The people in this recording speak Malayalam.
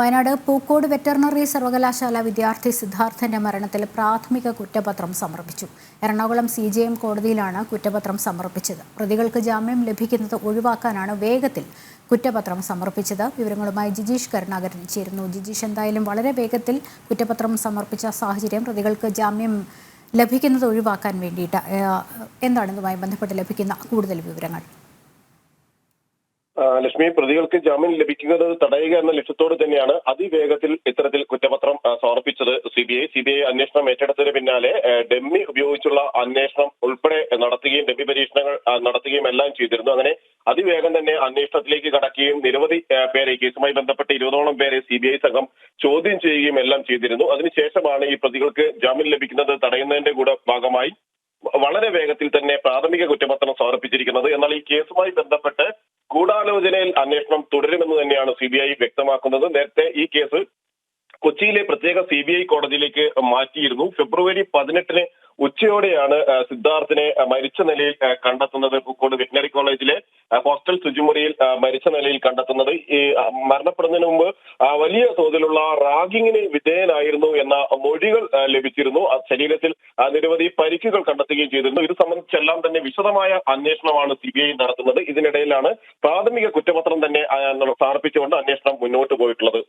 വയനാട് പൂക്കോട് വെറ്ററിനറി സർവകലാശാല വിദ്യാർത്ഥി സിദ്ധാർത്ഥന്റെ മരണത്തിൽ പ്രാഥമിക കുറ്റപത്രം സമർപ്പിച്ചു. എറണാകുളം CJM കോടതിയിലാണ് കുറ്റപത്രം സമർപ്പിച്ചത്. പ്രതികൾക്ക് ജാമ്യം ലഭിക്കുന്നത് ഒഴിവാക്കാനാണ് വേഗത്തിൽ കുറ്റപത്രം സമർപ്പിച്ചത്. വിവരങ്ങളുമായി ജിജീഷ് കരുണാകരൻ ചേരുന്നു. ജിജീഷ്, എന്തായാലും വളരെ വേഗത്തിൽ കുറ്റപത്രം സമർപ്പിച്ച സാഹചര്യം, പ്രതികൾക്ക് ജാമ്യം ലഭിക്കുന്നത് ഒഴിവാക്കാൻ വേണ്ടിയിട്ട് എന്താണ് ഇതുമായി ബന്ധപ്പെട്ട് ലഭിക്കുന്ന കൂടുതൽ വിവരങ്ങൾ? ലക്ഷ്മി, പ്രതികൾക്ക് ജാമ്യം ലഭിക്കുന്നത് തടയുക എന്ന ലക്ഷ്യത്തോട് തന്നെയാണ് അതിവേഗത്തിൽ ഇത്തരത്തിൽ കുറ്റപത്രം സമർപ്പിച്ചത് CBI അന്വേഷണം ഏറ്റെടുത്തതിന് പിന്നാലെ ഡമ്മി ഉപയോഗിച്ചുള്ള അന്വേഷണം ഉൾപ്പെടെ നടത്തുകയും ഡമ്മി പരീക്ഷണങ്ങൾ നടത്തുകയും എല്ലാം ചെയ്തിരുന്നു. അങ്ങനെ അതിവേഗം തന്നെ അന്വേഷണത്തിലേക്ക് കടക്കുകയും നിരവധി പേരെ, കേസുമായി ബന്ധപ്പെട്ട് 20ഓളം പേരെ CBI സംഘം ചോദ്യം ചെയ്യുകയും എല്ലാം ചെയ്തിരുന്നു. അതിനുശേഷമാണ് ഈ പ്രതികൾക്ക് ജാമ്യം ലഭിക്കുന്നത് തടയുന്നതിന്റെ കൂടെ ഭാഗമായി വളരെ വേഗത്തിൽ തന്നെ പ്രാഥമിക കുറ്റപത്രം സമർപ്പിച്ചിരിക്കുന്നത്. എന്നാൽ ഈ കേസുമായി ബന്ധപ്പെട്ട് ഗൂഢാലോചനയിൽ അന്വേഷണം തുടരുമെന്ന് തന്നെയാണ് CBI വ്യക്തമാക്കുന്നത്. നേരത്തെ ഈ കേസ് കൊച്ചിയിലെ പ്രത്യേക CBI കോടതിയിലേക്ക് മാറ്റിയിരുന്നു. ഫെബ്രുവരി 18 ഉച്ചയോടെയാണ് സിദ്ധാർത്ഥിനെ മരിച്ച നിലയിൽ കണ്ടെത്തുന്നത്. പൂക്കോട് വെറ്റിനറി കോളേജിലെ ഹോസ്റ്റൽ ശുചിമുറിയിൽ മരിച്ച നിലയിൽ കണ്ടെത്തുന്നത്. ഈ മരണപ്പെടുന്നതിന് മുമ്പ് വലിയ തോതിലുള്ള റാഗിങ്ങിന് വിധേയനായിരുന്നു എന്ന മൊഴികൾ ലഭിച്ചിരുന്നു. ശരീരത്തിൽ നിരവധി പരിക്കുകൾ കണ്ടെത്തുകയും ചെയ്തിരുന്നു. ഇത് സംബന്ധിച്ചെല്ലാം തന്നെ വിശദമായ അന്വേഷണമാണ് CBI നടത്തുന്നത്. ഇതിനിടയിലാണ് പ്രാഥമിക കുറ്റപത്രം തന്നെ സമർപ്പിച്ചുകൊണ്ട് അന്വേഷണം മുന്നോട്ട് പോയിട്ടുള്ളത്.